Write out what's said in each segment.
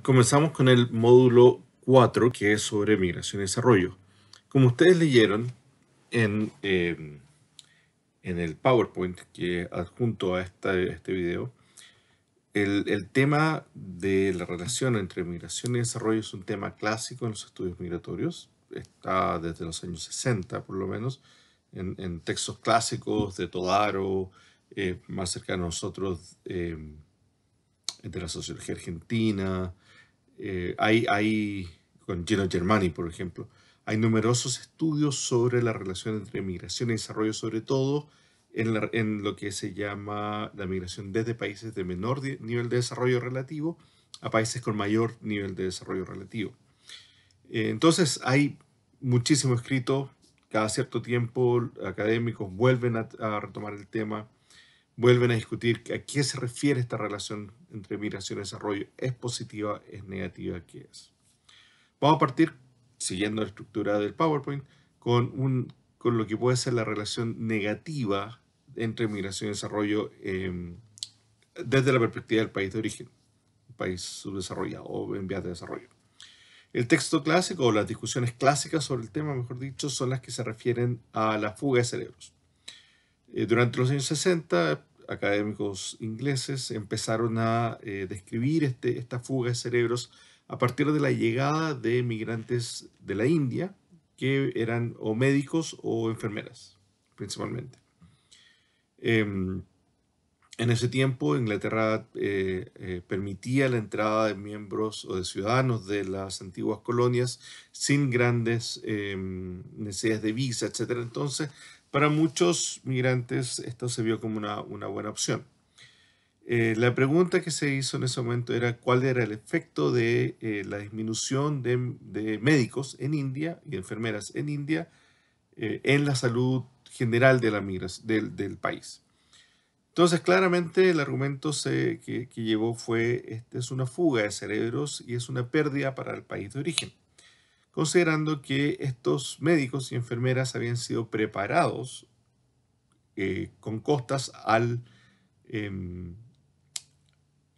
Comenzamos con el módulo 4, que es sobre migración y desarrollo. Como ustedes leyeron en, en el PowerPoint que adjunto a este video, el tema de la relación entre migración y desarrollo es un tema clásico en los estudios migratorios. Está desde los años 60, por lo menos, en textos clásicos de Todaro, más cercano a nosotros, de la sociología argentina. Con Gino Germani, por ejemplo, hay numerosos estudios sobre la relación entre migración y desarrollo, sobre todo en lo que se llama la migración desde países de menor nivel de desarrollo relativo a países con mayor nivel de desarrollo relativo. Entonces hay muchísimo escrito, cada cierto tiempo académicos vuelven a retomar el tema, vuelven a discutir a qué se refiere esta relación entre migración y desarrollo. ¿Es positiva? ¿Es negativa? ¿Qué es? Vamos a partir, siguiendo la estructura del PowerPoint, con lo que puede ser la relación negativa entre migración y desarrollo desde la perspectiva del país de origen, un país subdesarrollado o en vías de desarrollo. El texto clásico o las discusiones clásicas sobre el tema, mejor dicho, son las que se refieren a la fuga de cerebros. Durante los años 60, académicos ingleses empezaron a describir esta fuga de cerebros a partir de la llegada de migrantes de la India, que eran o médicos o enfermeras, principalmente. En ese tiempo, Inglaterra permitía la entrada de miembros o de ciudadanos de las antiguas colonias sin grandes necesidades de visa, etc. Entonces, para muchos migrantes esto se vio como una buena opción. La pregunta que se hizo en ese momento era cuál era el efecto de la disminución de médicos en India y enfermeras en India en la salud general de del país. Entonces, claramente el argumento que llevó fue, esta es una fuga de cerebros y es una pérdida para el país de origen, considerando que estos médicos y enfermeras habían sido preparados con costas em,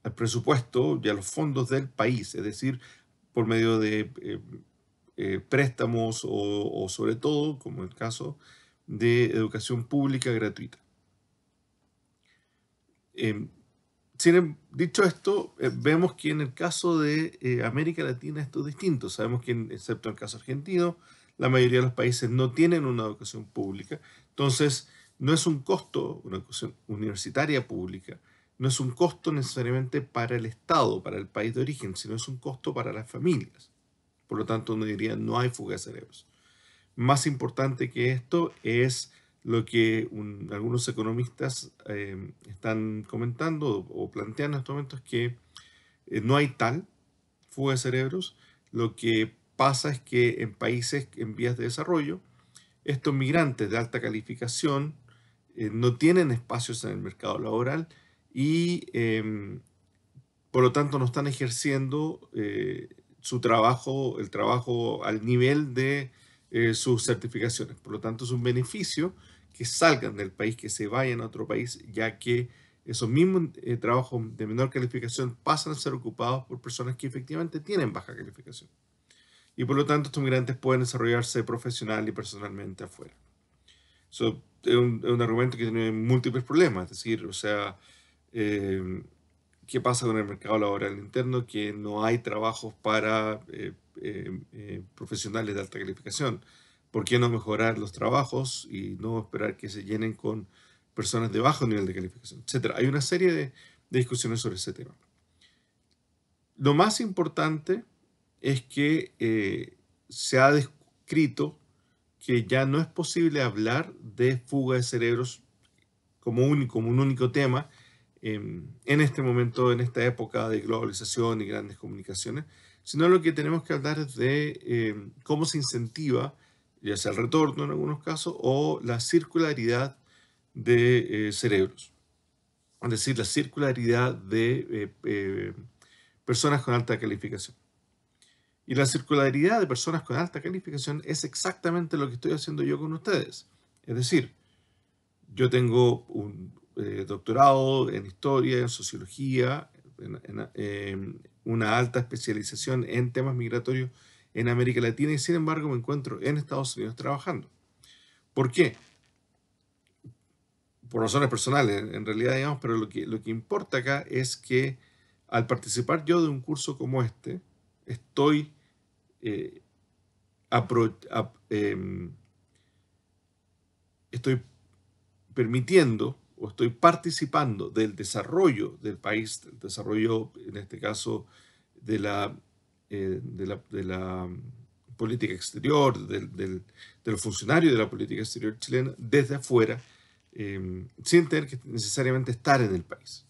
al presupuesto y a los fondos del país, es decir, por medio de préstamos o sobre todo, como el caso, de educación pública gratuita. Eh, Dicho esto, vemos que en el caso de América Latina esto es distinto. Sabemos que, excepto en el caso argentino, la mayoría de los países no tienen una educación pública. Entonces, no es un costo, una educación universitaria pública, no es un costo necesariamente para el Estado, para el país de origen, sino es un costo para las familias. Por lo tanto, uno diría, no hay fuga de cerebros. Más importante que esto es lo que algunos economistas están comentando o planteando en estos momentos, que no hay tal fuga de cerebros. Lo que pasa es que en países en vías de desarrollo, estos migrantes de alta calificación no tienen espacios en el mercado laboral y por lo tanto no están ejerciendo su trabajo, el trabajo al nivel de sus certificaciones. Por lo tanto, es un beneficio que salgan del país, que se vayan a otro país, ya que esos mismos trabajos de menor calificación pasan a ser ocupados por personas que efectivamente tienen baja calificación. Y por lo tanto, estos migrantes pueden desarrollarse profesional y personalmente afuera. Eso es un argumento que tiene múltiples problemas, es decir, o sea, eh, ¿qué pasa con el mercado laboral interno? Que no hay trabajos para profesionales de alta calificación. ¿Por qué no mejorar los trabajos y no esperar que se llenen con personas de bajo nivel de calificación, etcétera? Hay una serie de discusiones sobre ese tema. Lo más importante es que se ha descrito que ya no es posible hablar de fuga de cerebros como un único tema en este momento, en esta época de globalización y grandes comunicaciones, sino lo que tenemos que hablar es de cómo se incentiva, ya sea el retorno en algunos casos, o la circularidad de cerebros, es decir, la circularidad de personas con alta calificación. Y la circularidad de personas con alta calificación es exactamente lo que estoy haciendo yo con ustedes. Es decir, yo tengo un doctorado en historia, en sociología, una alta especialización en temas migratorios en América Latina y sin embargo me encuentro en Estados Unidos trabajando. ¿Por qué? Por razones personales, en realidad, digamos, pero lo que importa acá es que al participar yo de un curso como este, estoy, eh, estoy permitiendo o estoy participando del desarrollo del país, del desarrollo, en este caso, de la política exterior, de los funcionarios de la política exterior chilena desde afuera, sin tener que necesariamente estar en el país.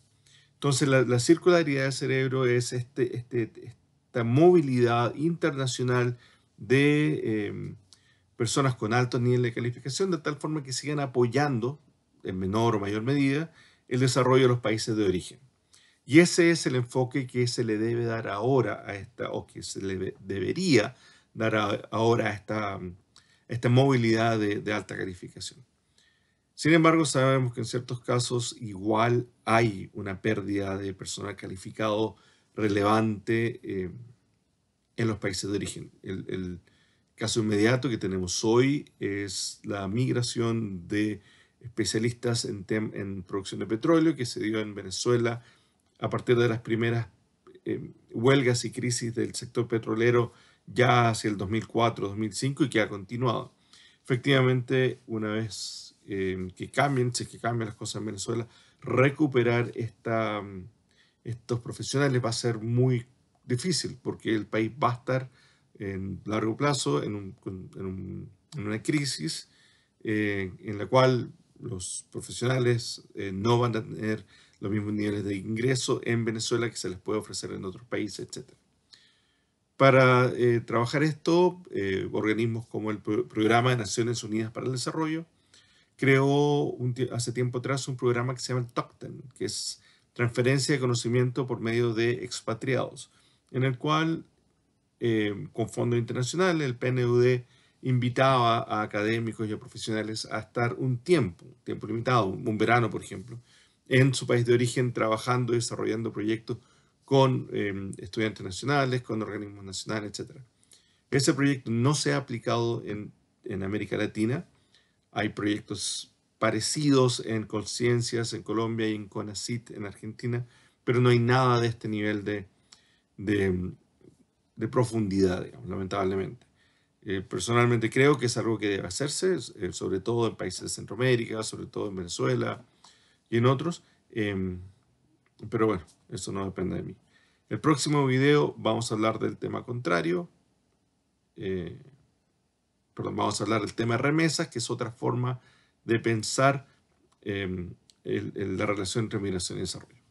Entonces, la circularidad del cerebro es esta movilidad internacional de personas con alto nivel de calificación, de tal forma que sigan apoyando, en menor o mayor medida, el desarrollo de los países de origen. Y ese es el enfoque que se le debe dar ahora a esta, o que se le debería dar ahora a esta movilidad de alta calificación. Sin embargo, sabemos que en ciertos casos igual hay una pérdida de personal calificado relevante en los países de origen. El caso inmediato que tenemos hoy es la migración de especialistas en producción de petróleo que se dio en Venezuela a partir de las primeras huelgas y crisis del sector petrolero ya hacia el 2004-2005 y que ha continuado. Efectivamente, una vez que cambien, si es que cambian las cosas en Venezuela, recuperar estos profesionales va a ser muy difícil porque el país va a estar en largo plazo en una crisis en la cual los profesionales no van a tener los mismos niveles de ingreso en Venezuela que se les puede ofrecer en otros países, etc. Para trabajar esto, organismos como el Programa de Naciones Unidas para el Desarrollo creó hace tiempo atrás un programa que se llama el TOCTEN, que es transferencia de conocimiento por medio de expatriados, en el cual, con fondos internacionales, el PNUD invitaba a académicos y a profesionales a estar un tiempo limitado, un verano, por ejemplo, en su país de origen, trabajando y desarrollando proyectos con estudiantes nacionales, con organismos nacionales, etc. Ese proyecto no se ha aplicado en América Latina. Hay proyectos parecidos en Conciencias en Colombia y en CONACYT en Argentina, pero no hay nada de este nivel de, de profundidad, digamos, lamentablemente. Personalmente creo que es algo que debe hacerse, sobre todo en países de Centroamérica, sobre todo en Venezuela y en otros, pero bueno, eso no depende de mí. El próximo video vamos a hablar del tema contrario, vamos a hablar del tema remesas, que es otra forma de pensar la relación entre migración y desarrollo.